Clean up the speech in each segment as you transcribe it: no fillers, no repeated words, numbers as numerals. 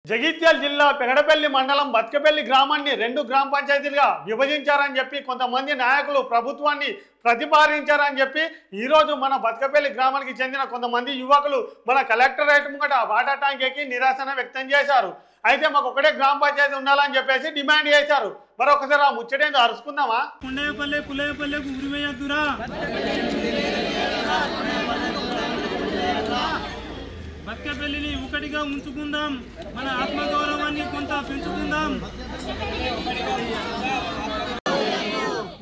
జగిత్యాల జిల్లా పెగడపల్లి మండలం బత్కపల్లి గ్రామాన్ని 2 గ్రామ పంచాయతీలుగా విభజించారని చెప్పి కొంతమంది నాయకులు ప్రభుత్వాన్ని ప్రతిపాదించారని చెప్పి ఈ రోజు మన బత్కపల్లి గ్రామానికి చెందిన కొంతమంది యువకులు మన కలెక్టరేట్ ముంగట వాటర్ ట్యాంక్ ఎక్కి నిరాశన వ్యక్తం చేశారు. అయితే మాకు ఒకటే గ్రామ పంచాయతీ ఉండాలని చెప్పేసి డిమాండ్ చేశారు. మరొకసారి ఆ ముచ్చటేందో అరుచుకుందామా? బత్కపల్లిని ఒకటిగా ఉంచుకుందాం, మన ఆత్మగౌరవాన్ని కొంత పెంచుకుందాం.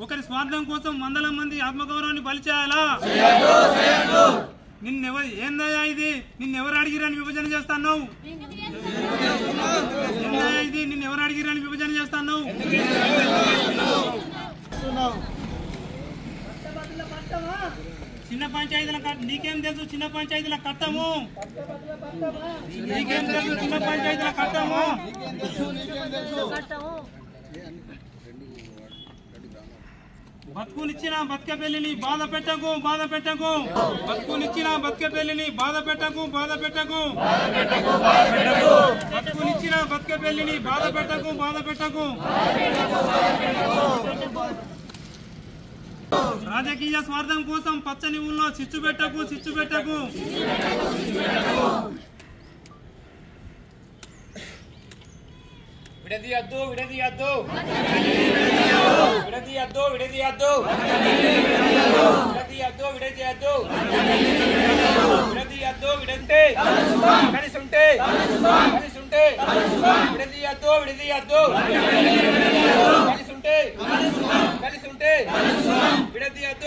ఒకరి స్వార్థం కోసం వందల మంది ఆత్మగౌరవాన్ని బలి చేయాలా? ఏందయ్యా ఇది? నిన్నెవరు అడిగిరని విభజన చేస్తాను? ఏందయ్యా ఇది? నిన్నెవరు అడిగిరని విభజన చేస్తాను? చిన్న పంచాయతీల నీకేం తెలుసు? చిన్న పంచాయతీల కట్టము నీకేం తెలుసు? చిన్న పంచాయతీల కట్టము బతుకునిచ్చిన బత్కపల్లిని బాధ పెట్టకు, బాధ పెట్టకు. బతుకునిచ్చిన బత్కపల్లిని బాధ పెట్టకు, బాధ పెట్టకు. బతుకునిచ్చిన బత్కపల్లిని బాధ పెట్టకు, బాధ పెట్టకు. రాజకీయ స్వార్థం కోసం పచ్చని ఊళ్ళో చిచ్చు పెట్టకు, చిచ్చు పెట్టకు. విడదీయద్దు, విడదీయద్దు, విడదీయద్దు, విడదీయద్దు, విడదీయద్దు, విడదీయద్దు, విడదీయద్దు. విడంటే కలిసి ఉంటే, కలిసి ఉంటే, విడదీయద్దు, విడదీయద్దు, కలిసి ఉంటే, కలిసి ఉంటే, విడదీయద్దు.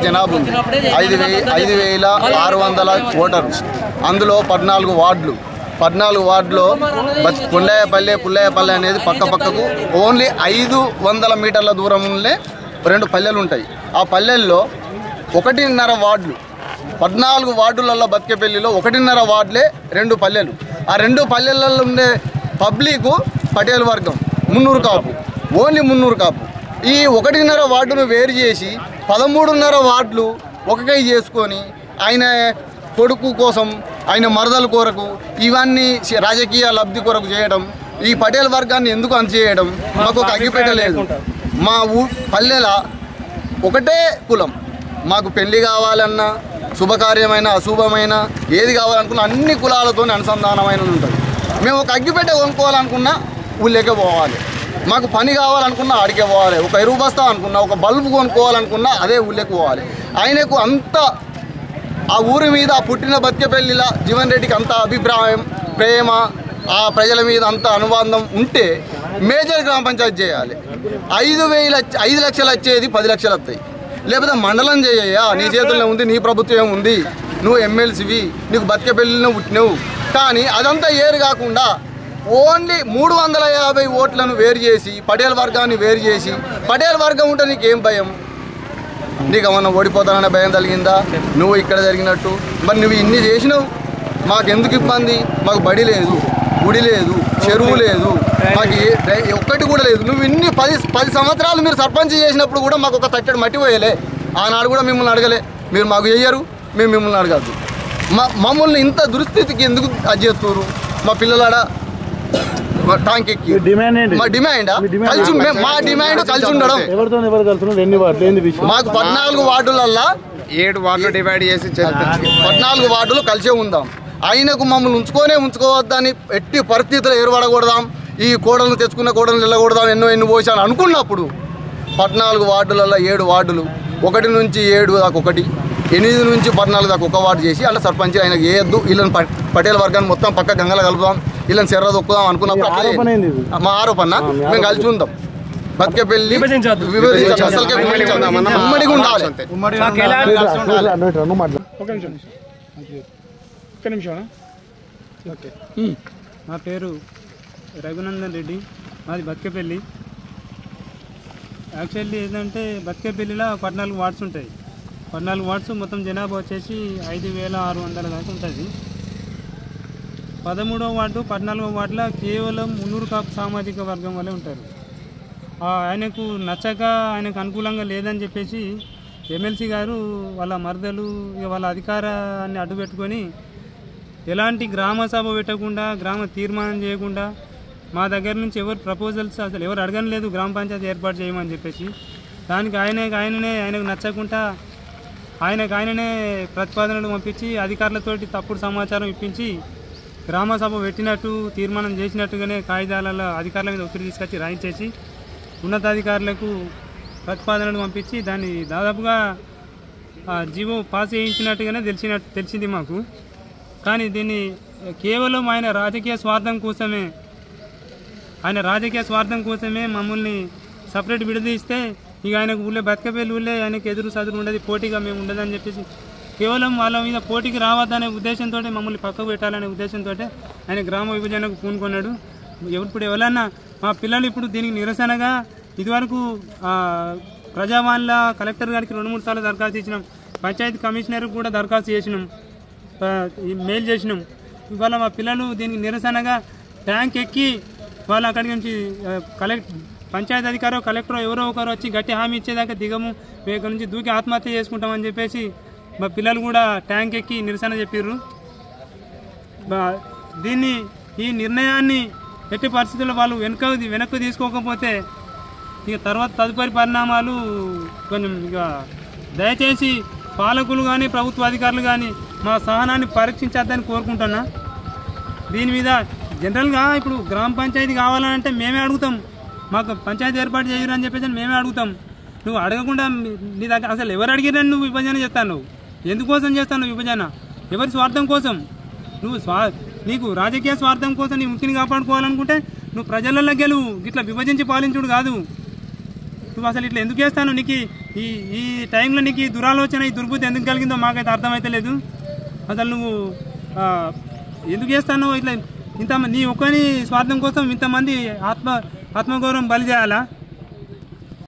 జనాభా ఉంది. 5,600 ఓటర్లు. అందులో 14 వార్డులు. 14 వార్డులో కొండాయపల్లె పుల్లయ్యపల్లె అనేది పక్కకు ఓన్లీ 500 మీటర్ల దూరంలో 2 పల్లెలు ఉంటాయి. ఆ పల్లెల్లో 1.5 వార్డులు. 14 వార్డులలో బత్కపల్లిలో 1.5 వార్డులే 2 పల్లెలు. ఆ 2 పల్లెలలో ఉండే పబ్లిక్ పటేల్ వర్గం, మున్నూరు కాపు, ఓన్లీ మున్నూరు కాపు. ఈ 1.5 వార్డును వేరు చేసి 13.5 వార్డులు ఒకకై చేసుకొని ఆయన కొడుకు కోసం, ఆయన మరదల కొరకు, ఇవన్నీ రాజకీయ లబ్ధి కొరకు చేయడం, ఈ పటేల్ వర్గాన్ని ఎందుకు అంచేయడం మాకు ఒక అగ్గిపెట్టలేదు. మా పల్లెల ఒకటే కులం. మాకు పెళ్లి కావాలన్నా, శుభకార్యమైన అశుభమైన ఏది కావాలనుకున్నా అన్ని కులాలతో అనుసంధానమైన ఉంటుంది. మేము ఒక అగ్గిపెట్ట కొనుక్కోవాలనుకున్నా ఊళ్ళకే పోవాలి. మాకు పని కావాలనుకున్నా ఆడికే పోవాలి. ఒక ఎరువు బస్తా అనుకున్నా, ఒక బల్బు కొనుక్కోవాలనుకున్నా అదే ఊళ్ళకి పోవాలి. ఆయనకు అంత ఆ ఊరి మీద, పుట్టిన బత్కపల్లిలా జీవన్ రెడ్డికి అంత అభిప్రాయం, ప్రేమ, ఆ ప్రజల మీద అంత అనుబంధం ఉంటే మేజర్ గ్రామ పంచాయతీ చేయాలి. 5 లక్షలు వచ్చేది 10 లక్షలు వస్తాయి. లేకపోతే మండలం చేయయ్యా, నీ చేతుల్లో ఉంది, నీ ప్రభుత్వం ఉంది, నువ్వు ఎమ్మెల్సీవి, నీకు బత్కపల్లిలో పుట్టినవు. కానీ అదంతా ఏరు కాకుండా ఓన్లీ 350 ఓట్లను వేరు చేసి పటేల్ వర్గాన్ని వేరు చేసి పటేల్ వర్గం ఉంటే నీకేం భయం? నీకు ఏమన్నా ఓడిపోతాననే భయం కలిగిందా? నువ్వు ఇక్కడ జరిగినట్టు మరి నువ్వు ఇన్ని చేసినావు, మాకెందుకు ఇబ్బంది? మాకు బడి లేదు, గుడి లేదు, చెరువు లేదు, మాకు ఒక్కటి కూడా లేదు. నువ్వు ఇన్ని 10 సంవత్సరాలు మీరు సర్పంచ్ చేసినప్పుడు కూడా మాకు ఒక తట్టడి మట్టి పోయలే. ఆనాడు కూడా మిమ్మల్ని అడగలే, మీరు మాకు చెయ్యరు, మేము మిమ్మల్ని అడగద్దు. మమ్మల్ని ఇంత దుస్థితికి ఎందుకు అజ్జేస్తున్నారు? మా పిల్లలాడ టాంక్ ఎక్కి మా డిమాండ్ కలిసి మా డిమాండ్ కలిసి ఉండడం. మాకు 14 వార్డులల్లా 7 వార్డులు డివైడ్ చేసి 14 వార్డులు కలిసే ఉందాం. ఆయనకు మమ్మల్ని ఉంచుకోవద్దని ఎట్టి పరిస్థితులు ఏర్పడకూడదాం. ఈ కోడలను తెచ్చుకున్న కోడలను వెళ్ళకూడదాం. ఎన్నో పోసాను అనుకున్నప్పుడు 14 వార్డులలో 7 వార్డులు 1 నుంచి 7 దాకా 1, 8 నుంచి 14 దాకా 1 వార్డు చేసి అలా సర్పంచ్ ఆయనకు వేయద్దు. వీళ్ళని పటేల్ వర్గాన్ని మొత్తం పక్క గంగలో కలుపుదాం, వీళ్ళని చెర్ర దొక్కుదాం అనుకున్నప్పుడు మా ఆరోపణ మేము కలిసి ఉందాం. బతికేపల్లి ఉమ్మడిగా ఉండాలి. నా పేరు రఘునందన్ రెడ్డి, మాది బతికేపల్లి. యాక్చువల్లీ ఏంటంటే బతికేపల్లిలో 14 వార్డ్స్ ఉంటాయి. 14 వార్డ్స్ మొత్తం జనాభా వచ్చేసి 5600 దాకా ఉంటుంది. 13వ వార్డు 14వ వార్డులో కేవలం మున్నూరు కాపు సామాజిక వర్గం వల్లే ఉంటారు. ఆయనకు నచ్చక ఆయనకు అనుకూలంగా లేదని చెప్పేసి ఎమ్మెల్సీ గారు వాళ్ళ మరదలు వాళ్ళ అధికారాన్ని అడ్డుపెట్టుకొని ఎలాంటి గ్రామ సభ పెట్టకుండా, గ్రామ తీర్మానం చేయకుండా, మా దగ్గర నుంచి ఎవరు ప్రపోజల్స్ అసలు ఎవరు అడగని లేదు గ్రామ పంచాయతీ ఏర్పాటు చేయమని చెప్పేసి, దానికి ఆయనకు నచ్చకుండా ఆయననే ప్రతిపాదనలు పంపించి అధికారులతోటి తప్పుడు సమాచారం ఇప్పించి గ్రామ సభ పెట్టినట్టు తీర్మానం చేసినట్టుగానే కాగితాలలో అధికారుల మీద ఒత్తిడి తీసుకొచ్చి రాయించేసి ఉన్నతాధికారులకు ప్రతిపాదనలు పంపించి దాన్ని దాదాపుగా జీవో పాస్ చేయించినట్టుగానే తెలిసింది మాకు. కానీ దీన్ని కేవలం ఆయన రాజకీయ స్వార్థం కోసమే మమ్మల్ని సపరేట్ విడదీస్తే ఇక ఆయనకు ఊళ్ళో బతకపల్లి ఊళ్ళే ఆయనకు ఎదురు సదురు ఉండదు, పోటీగా మేము ఉండదని చెప్పేసి కేవలం వాళ్ళ మీద పోటీకి రావద్దనే ఉద్దేశంతో మమ్మల్ని పక్కకు పెట్టాలనే ఉద్దేశంతో ఆయన గ్రామ విభజనకు పూనుకున్నాడు. ఇప్పుడు ఎవరన్నా మా పిల్లలు ఇప్పుడు దీనికి నిరసనగా ఇదివరకు ప్రజావాణిల కలెక్టర్ గారికి 2-3 సార్లు దరఖాస్తు ఇచ్చినాం, పంచాయతీ కమిషనర్కి కూడా దరఖాస్తు చేసినాం, మెయిల్ చేసినాం. ఇవాళ మా పిల్లలు దీనికి నిరసనగా ట్యాంక్ ఎక్కి వాళ్ళు అక్కడి నుంచి పంచాయతీ అధికారో కలెక్టరో ఎవరో ఒకరు వచ్చి గట్టి హామీ ఇచ్చేదాకా దిగము, మేము ఇక్కడ నుంచి దూకి ఆత్మహత్య చేసుకుంటామని చెప్పేసి మా పిల్లలు కూడా ట్యాంక్ ఎక్కి నిరసన చెప్పారు. ఈ నిర్ణయాన్ని ఎట్టి పరిస్థితుల్లో వాళ్ళు వెనక్కు తీసుకోకపోతే ఇక తదుపరి పరిణామాలు కొంచెం ఇక దయచేసి పాలకులు కానీ ప్రభుత్వ అధికారులు కానీ మా సహనాన్ని పరీక్షించద్దని కోరుకుంటున్నా. దీని మీద జనరల్గా ఇప్పుడు గ్రామ పంచాయతీ కావాలంటే మేమే అడుగుతాం, మాకు పంచాయతీ ఏర్పాటు చేయరు అని చెప్పేసి మేమే అడుగుతాం. నువ్వు అడగకుండా నీ దగ్గర అసలు ఎవరు అడిగిరని నువ్వు విభజన చేస్తాను? నువ్వు ఎందుకోసం చేస్తాను విభజన? ఎవరి స్వార్థం కోసం? నువ్వు నీకు రాజకీయ స్వార్థం కోసం నీ ఉనికిని కాపాడుకోవాలనుకుంటే నువ్వు ప్రజలలో గెలువు, ఇట్లా విభజించి పాలించుడు కాదు. నువ్వు అసలు ఇట్లా ఎందుకు చేస్తాను? నీకు ఈ టైంలో నీకు ఈ దురాలోచన, ఈ దుర్బుద్ధి ఎందుకు కలిగిందో మాకైతే అర్థమైతే లేదు. అసలు నువ్వు ఎందుకు చేస్తాను ఇట్లా? నీ ఒక్కని స్వార్థం కోసం ఇంతమంది ఆత్మగౌరవం బలి చేయాలా?